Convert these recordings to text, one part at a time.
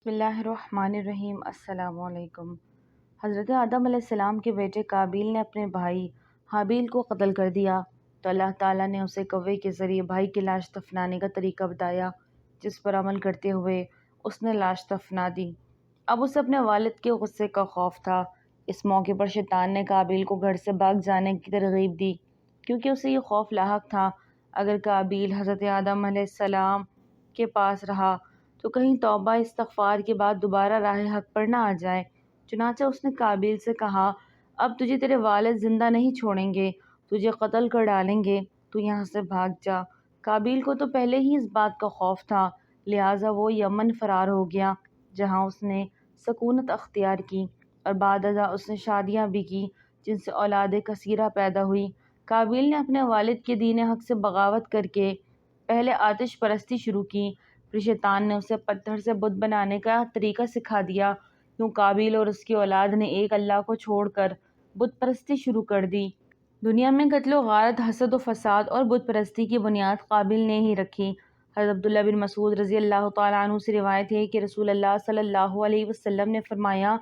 بسم اللہ الرحمن الرحیم۔ السلام علیکم۔ حضرت آدم علیہ السلام کے بیٹے قابیل نے اپنے بھائی حابیل کو قتل کر دیا تو اللہ تعالیٰ نے اسے کوے کے ذریعے بھائی کی لاش دفنانے کا طریقہ بتایا، جس پر عمل کرتے ہوئے اس نے لاش دفنا دی۔ اب اسے اپنے والد کے غصے کا خوف تھا۔ اس موقع پر شیطان نے قابیل کو گھر سے بھاگ جانے کی ترغیب دی، کیونکہ اسے یہ خوف لاحق تھا اگر قابیل حضرت آدم علیہ السلام کے پاس رہا تو کہیں توبہ استغفار کے بعد دوبارہ راہ حق پر نہ آ جائے۔ چنانچہ اس نے قابیل سے کہا، اب تجھے تیرے والد زندہ نہیں چھوڑیں گے، تجھے قتل کر ڈالیں گے، تو یہاں سے بھاگ جا۔ قابیل کو تو پہلے ہی اس بات کا خوف تھا، لہٰذا وہ یمن فرار ہو گیا، جہاں اس نے سکونت اختیار کی، اور بعد ازاں اس نے شادیاں بھی کی جن سے اولاد کثیرہ پیدا ہوئی۔ قابیل نے اپنے والد کے دین حق سے بغاوت کر کے پہلے آتش پرستی شروع کی، پھر شیطان نے اسے پتھر سے بت بنانے کا طریقہ سکھا دیا۔ یوں قابیل اور اس کی اولاد نے ایک اللہ کو چھوڑ کر بت پرستی شروع کر دی۔ دنیا میں قتل و غارت، حسد و فساد اور بت پرستی کی بنیاد قابیل نے ہی رکھی۔ حضرت عبداللہ بن مسعود رضی اللہ تعالیٰ عنہ سے روایت ہے کہ رسول اللہ صلی اللہ علیہ وسلم نے فرمایا،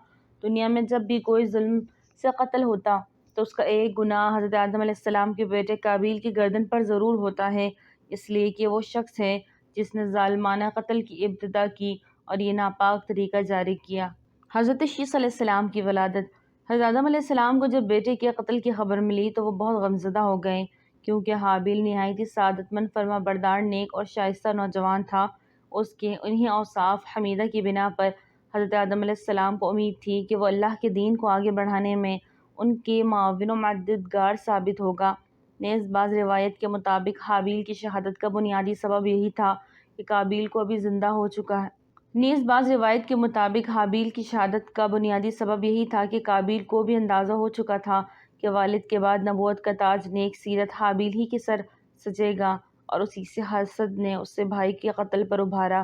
دنیا میں جب بھی کوئی ظلم سے قتل ہوتا تو اس کا ایک گناہ حضرت آدم علیہ السلام کے بیٹے قابیل کی گردن پر ضرور ہوتا ہے، اس لیے کہ وہ شخص ہے جس نے ظالمانہ قتل کی ابتدا کی اور یہ ناپاک طریقہ جاری کیا۔ حضرت شیث علیہ السلام کی ولادت۔ حضرت آدم علیہ السلام کو جب بیٹے کے قتل کی خبر ملی تو وہ بہت غمزدہ ہو گئے، کیونکہ حابیل نہایت ہی سعادت مند، فرما بردار، نیک اور شائستہ نوجوان تھا۔ اس کے انہی اوصاف حمیدہ کی بنا پر حضرت آدم علیہ السلام کو امید تھی کہ وہ اللہ کے دین کو آگے بڑھانے میں ان کے معاون و مددگار ثابت ہوگا۔ نیز بعض روایت کے مطابق حابیل کی شہادت کا بنیادی سبب یہی تھا کہ قابیل کو ابھی زندہ ہو چکا ہے۔ بھی اندازہ ہو چکا تھا کہ والد کے بعد نبوت کا تاج نیک سیرت حابیل ہی کے سر سجے گا، اور اسی سے حسد نے اسے بھائی کے قتل پر ابھارا۔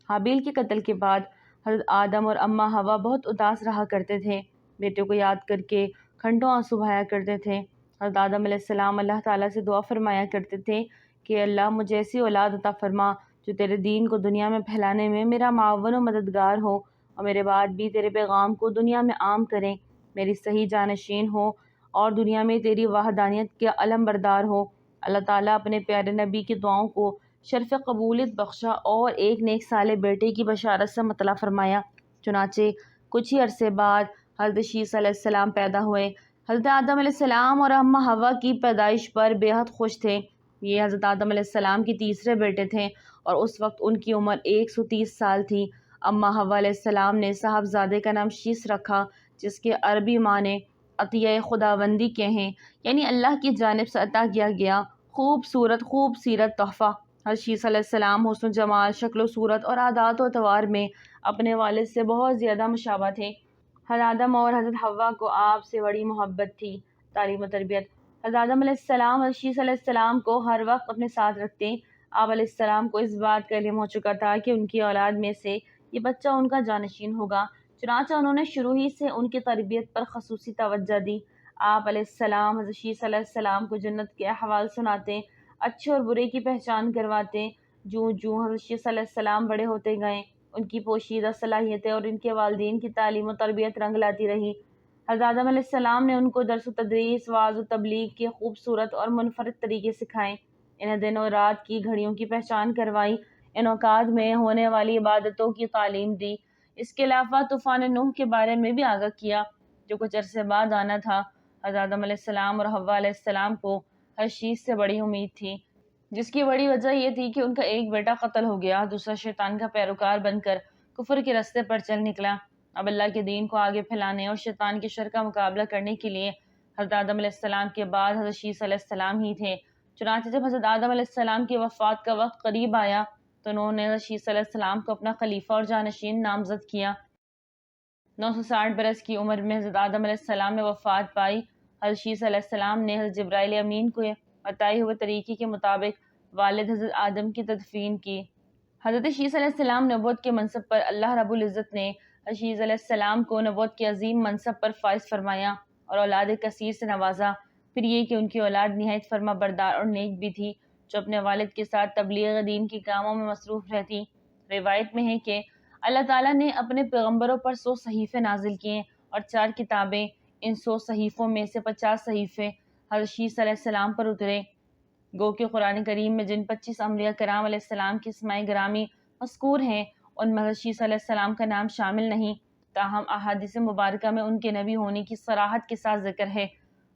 حابیل کے قتل کے بعد حضرت آدم اور اماں حوا بہت اداس رہا کرتے تھے، بیٹے کو یاد کر کے گھنٹوں آنسو بہایا کرتے تھے۔ حضرت آدم علیہ السلام اللہ تعالیٰ سے دعا فرمایا کرتے تھے کہ اللہ مجھے ایسی اولاد عطا فرما جو تیرے دین کو دنیا میں پھیلانے میں میرا معاون و مددگار ہو، اور میرے بعد بھی تیرے پیغام کو دنیا میں عام کریں، میری صحیح جانشین ہو اور دنیا میں تیری وحدانیت کے علم بردار ہو۔ اللہ تعالیٰ اپنے پیارے نبی کی دعاؤں کو شرف قبولیت بخشا اور ایک نیک صالح بیٹے کی بشارت سے مطلع فرمایا۔ چنانچہ کچھ ہی عرصے بعد حضرت شیث علیہ السلام پیدا ہوئے۔ حضرت آدم علیہ السلام اور اماں حوا کی پیدائش پر بے حد خوش تھے۔ یہ حضرت آدم علیہ السلام کے تیسرے بیٹے تھے اور اس وقت ان کی عمر 130 سال تھی۔ اماں حوا علیہ السلام نے صاحبزادے کا نام شیث رکھا، جس کے عربی معنی عطیہ خداوندی کے ہیں، یعنی اللہ کی جانب سے عطا کیا گیا خوب سیرت تحفہ۔ حضرت شیث علیہ السلام حسن و جمال، شکل و صورت اور عادات و اطوار میں اپنے والد سے بہت زیادہ مشابہ تھے۔ حضرت آدم اور حضرت حوا کو آپ سے بڑی محبت تھی۔ تعلیم و تربیت۔ حضرت آدم علیہ السلام حضرت شیث علیہ السلام کو ہر وقت اپنے ساتھ رکھتے۔ آپ علیہ السلام کو اس بات کا علم ہو چکا تھا کہ ان کی اولاد میں سے یہ بچہ ان کا جانشین ہوگا، چنانچہ انہوں نے شروع ہی سے ان کی تربیت پر خصوصی توجہ دی۔ آپ علیہ السلام حضرت شیث علیہ السلام کو جنت کے احوال سناتے، اچھے اور برے کی پہچان کرواتے۔ جوں جوں حضرت شیث علیہ السلام بڑے ہوتے گئے، ان کی پوشیدہ صلاحیتیں اور ان کے والدین کی تعلیم و تربیت رنگ لاتی رہی۔ حضرت آدم علیہ السلام نے ان کو درس و تدریس، وعظ و تبلیغ کے خوبصورت اور منفرد طریقے سکھائے، انہیں دن اور رات کی گھڑیوں کی پہچان کروائی، ان اوقات میں ہونے والی عبادتوں کی تعلیم دی۔ اس کے علاوہ طوفان نوح کے بارے میں بھی آگاہ کیا، جو کچھ عرصے بعد آنا تھا۔ حضرت آدم علیہ السلام اور حوا علیہ السلام کو حضرت شیث سے بڑی امید تھی، جس کی بڑی وجہ یہ تھی کہ ان کا ایک بیٹا قتل ہو گیا، دوسرا شیطان کا پیروکار بن کر کفر کے راستے پر چل نکلا۔ اب اللہ کے دین کو آگے پھیلانے اور شیطان کے شر کا مقابلہ کرنے کے لیے حضرت آدم علیہ السلام کے بعد حضرت شیث علیہ السلام ہی تھے۔ چنانچہ جب حضرت آدم علیہ السلام کی وفات کا وقت قریب آیا تو انہوں نے حضرت شیث علیہ السلام کو اپنا خلیفہ اور جانشین نامزد کیا۔ 960 برس کی عمر میں حضرت آدم علیہ السلام نے وفات پائی۔ حضرت شیث علیہ السلام نے حضرت جبرائیل امین کو بتائے ہوئے طریقے کے مطابق والد حضرت آدم کی تدفین کی۔ حضرت شیث علیہ السلام نبوت کے منصب پر اللہ رب العزت نے حضرت شیث علیہ السلام کو نبوت کے عظیم منصب پر فائز فرمایا اور اولاد کثیر سے نوازا۔ پھر یہ کہ ان کی اولاد نہایت فرما بردار اور نیک بھی تھی، جو اپنے والد کے ساتھ تبلیغ دین کے کاموں میں مصروف رہتی۔ روایت میں ہے کہ اللہ تعالیٰ نے اپنے پیغمبروں پر 100 صحیفے نازل کیے اور 4 کتابیں، ان 100 صحیفوں میں سے 50 صحیفے حضرت شیس علیہ السلام پر اترے۔ گو کہ قرآن کریم میں جن 25 انبیاء کرام علیہ السلام کی اسماء گرامی مذکور ہیں ان میں حضرت شیس علیہ السلام کا نام شامل نہیں، تاہم احادیث مبارکہ میں ان کے نبی ہونے کی صراحت کے ساتھ ذکر ہے۔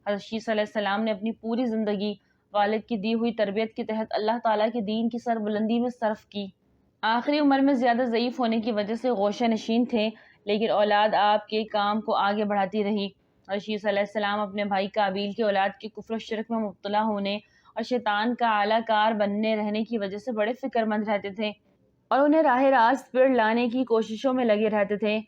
حضرت شیس علیہ السلام نے اپنی پوری زندگی والد کی دی ہوئی تربیت کے تحت اللہ تعالیٰ کے دین کی سربلندی میں صرف کی۔ آخری عمر میں زیادہ ضعیف ہونے کی وجہ سے گوشہ نشین تھے، لیکن اولاد آپ کے کام کو آگے بڑھاتی رہی۔ حضرت شیس علیہ السلام اپنے بھائی قابیل کی اولاد کے کفر و شرک میں مبتلا ہونے اور شیطان کا اعلیٰ کار بننے رہنے کی وجہ سے بڑے فکر مند رہتے تھے اور انہیں راہ راست پڑ لانے کی کوششوں میں لگے رہتے تھے،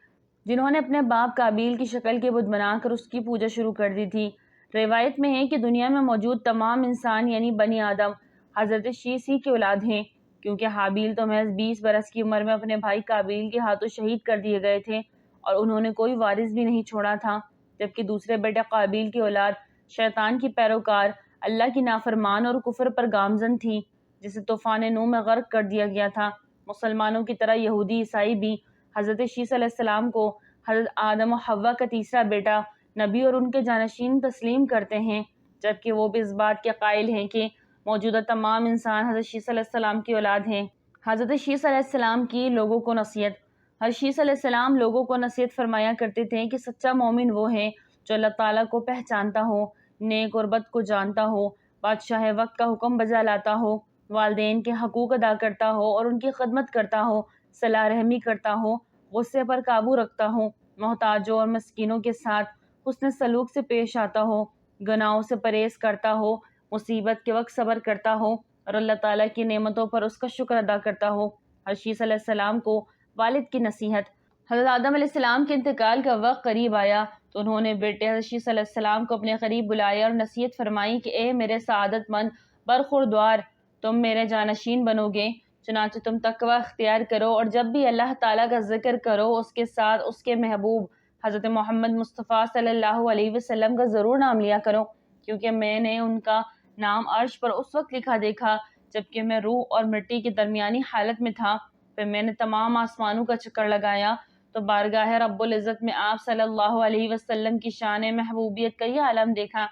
جنہوں نے اپنے باپ قابیل کی شکل کے بت بنا کر اس کی پوجا شروع کر دی تھی۔ روایت میں ہے کہ دنیا میں موجود تمام انسان یعنی بنی آدم حضرت شیس ہی کی اولاد ہیں، کیونکہ حابیل تو محض 20 برس کی عمر میں اپنے بھائی قابیل کے ہاتھوں شہید کر دیے گئے تھے اور انہوں نے کوئی وارث بھی نہیں چھوڑا تھا، جبکہ دوسرے بیٹے قابیل کی اولاد شیطان کی پیروکار، اللہ کی نافرمان اور کفر پر گامزن تھی، جسے طوفان نوح میں غرق کر دیا گیا تھا۔ مسلمانوں کی طرح یہودی عیسائی بھی حضرت شیس علیہ السلام کو حضرت آدم و حوا کا تیسرا بیٹا، نبی اور ان کے جانشین تسلیم کرتے ہیں، جبکہ وہ بھی اس بات کے قائل ہیں کہ موجودہ تمام انسان حضرت شیس علیہ السلام کی اولاد ہیں۔ حضرت شیس علیہ السلام کی لوگوں کو نصیحت۔ حضرت شیس علیہ السلام لوگوں کو نصیحت فرمایا کرتے تھے کہ سچا مومن وہ ہے جو اللہ تعالیٰ کو پہچانتا ہو، نیک اور بد کو جانتا ہو، بادشاہ وقت کا حکم بجا لاتا ہو، والدین کے حقوق ادا کرتا ہو اور ان کی خدمت کرتا ہو، صلہ رحمی کرتا ہو، غصے پر قابو رکھتا ہو، محتاجوں اور مسکینوں کے ساتھ حسن سلوک سے پیش آتا ہو، گناہوں سے پرہیز کرتا ہو، مصیبت کے وقت صبر کرتا ہو اور اللہ تعالیٰ کی نعمتوں پر اس کا شکر ادا کرتا ہو۔ حضرت شیس علیہ السلام کو والد کی نصیحت۔ حضرت آدم علیہ السلام کے انتقال کا وقت قریب آیا تو انہوں نے بیٹے حضرت شیس علیہ السلام کو اپنے قریب بلایا اور نصیحت فرمائی کہ اے میرے سعادت مند برخوردار، تم میرے جانشین بنو گے، چنانچہ تم تقوی اختیار کرو اور جب بھی اللہ تعالیٰ کا ذکر کرو اس کے ساتھ اس کے محبوب حضرت محمد مصطفیٰ صلی اللہ علیہ وسلم کا ضرور نام لیا کرو، کیونکہ میں نے ان کا نام عرش پر اس وقت لکھا دیکھا جبکہ میں روح اور مٹی کی درمیانی حالت میں تھا۔ پھر میں نے تمام آسمانوں کا چکر لگایا تو بارگاہ رب العزت میں آپ صلی اللہ علیہ وسلم کی شان محبوبیت کا یہ عالم دیکھا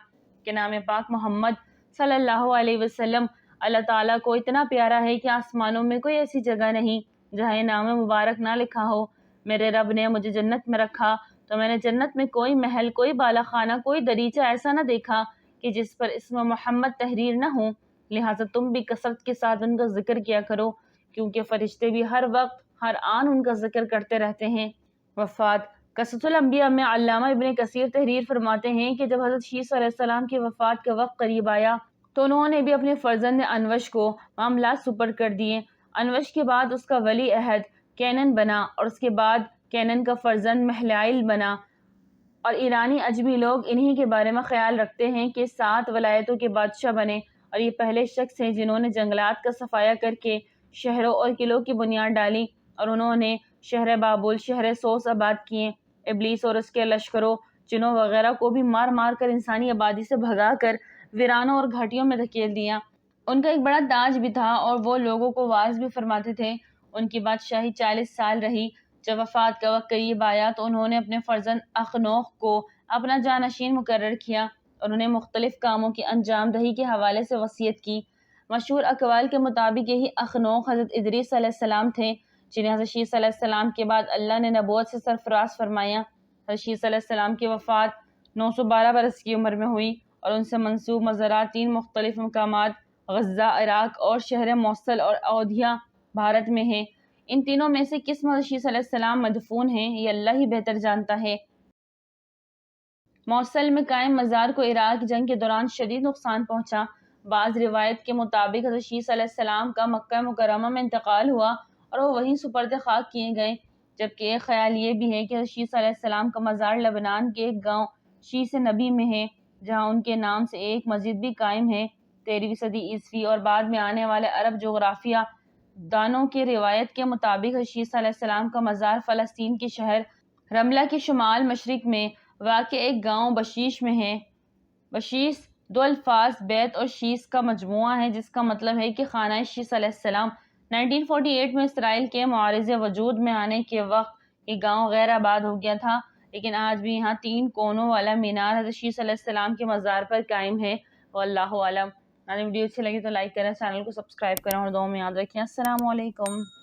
کہ نام پاک محمد صلی اللہ علیہ وسلم اللہ تعالیٰ کو اتنا پیارا ہے کہ آسمانوں میں کوئی ایسی جگہ نہیں جہاں یہ نام مبارک نہ لکھا ہو۔ میرے رب نے مجھے جنت میں رکھا تو میں نے جنت میں کوئی محل، کوئی بالا خانہ، کوئی دریچہ ایسا نہ دیکھا کہ جس پر اسم محمد تحریر نہ ہو، لہٰذا تم بھی کثرت کے ساتھ ان کا ذکر کیا کرو، کیونکہ فرشتے بھی ہر وقت ہر آن ان کا ذکر کرتے رہتے ہیں۔ وفات۔ قصص الانبیاء میں علامہ ابن کثیر تحریر فرماتے ہیں کہ جب حضرت شیس علیہ السلام کی وفات کا وقت قریب آیا تو انہوں نے بھی اپنے فرزند انوش کو معاملات سپرد کر دیے۔ انوش کے بعد اس کا ولی عہد کینن بنا اور اس کے بعد کینن کا فرزند محلائل بنا، اور ایرانی عجمی لوگ انہی کے بارے میں خیال رکھتے ہیں کہ 7 ولایتوں کے بادشاہ بنے، اور یہ پہلے شخص ہیں جنہوں نے جنگلات کا صفایا کر کے شہروں اور قلعوں کی بنیاد ڈالی، اور انہوں نے شہر بابل، شہر سوس آباد کیے۔ ابلیس اور اس کے لشکروں، جنوں وغیرہ کو بھی مار مار کر انسانی آبادی سے بھگا کر ویرانوں اور گھاٹیوں میں دھکیل دیا۔ ان کا ایک بڑا تاج بھی تھا اور وہ لوگوں کو واعظ بھی فرماتے تھے۔ ان کی بادشاہی 40 سال رہی۔ جب وفات کا وقت قریب آیا تو انہوں نے اپنے فرزند اخنوخ کو اپنا جانشین مقرر کیا اور انہیں مختلف کاموں کی انجام دہی کے حوالے سے وصیت کی۔ مشہور اقوال کے مطابق یہی اخنوخ حضرت ادریس علیہ السلام تھے، جنہیں حضرت شیس علیہ السلام کے بعد اللہ نے نبوت سے سرفراز فرمایا۔ حضرت شیس علیہ السلام کی وفات 912 برس کی عمر میں ہوئی اور ان سے منسوب مزارات 3 مختلف مقامات غزہ، عراق اور شہر موصل اور اودھیا بھارت میں ہیں۔ ان تینوں میں سے کس میں حضرت شیس علیہ السلام مدفون ہیں یہ اللہ ہی بہتر جانتا ہے۔ موصل میں قائم مزار کو عراق کی جنگ کے دوران شدید نقصان پہنچا۔ بعض روایت کے مطابق حضرت شیس علیہ السلام کا مکہ مکرمہ میں انتقال ہوا اور وہ وہیں سپرد خاک کیے گئے، جبکہ ایک خیال یہ بھی ہے کہ حضرت شیس علیہ السلام کا مزار لبنان کے ایک گاؤں شیس نبی میں ہے، جہاں ان کے نام سے ایک مسجد بھی قائم ہے۔ 13ویں صدی عیسوی اور بعد میں آنے والے عرب جغرافیہ دانوں کی روایت کے مطابق حضرت شیس علیہ السلام کا مزار فلسطین کے شہر رملہ کے شمال مشرق میں واقع ایک گاؤں بشیش میں ہے۔ بشیش 2 الفاظ بیت اور شیس کا مجموعہ ہے، جس کا مطلب ہے کہ خانہ شیس علیہ السلام۔ 1948 میں اسرائیل کے معارضے وجود میں آنے کے وقت یہ گاؤں غیر آباد ہو گیا تھا، لیکن آج بھی یہاں 3 کونوں والا مینار حضرت شیس علیہ السلام کے مزار پر قائم ہے۔ واللہ اعلم۔ ویڈیو اچھی لگی تو لائک کریں، چینل کو سبسکرائب کریں اور دعاؤں میں یاد رکھیں۔ السلام علیکم۔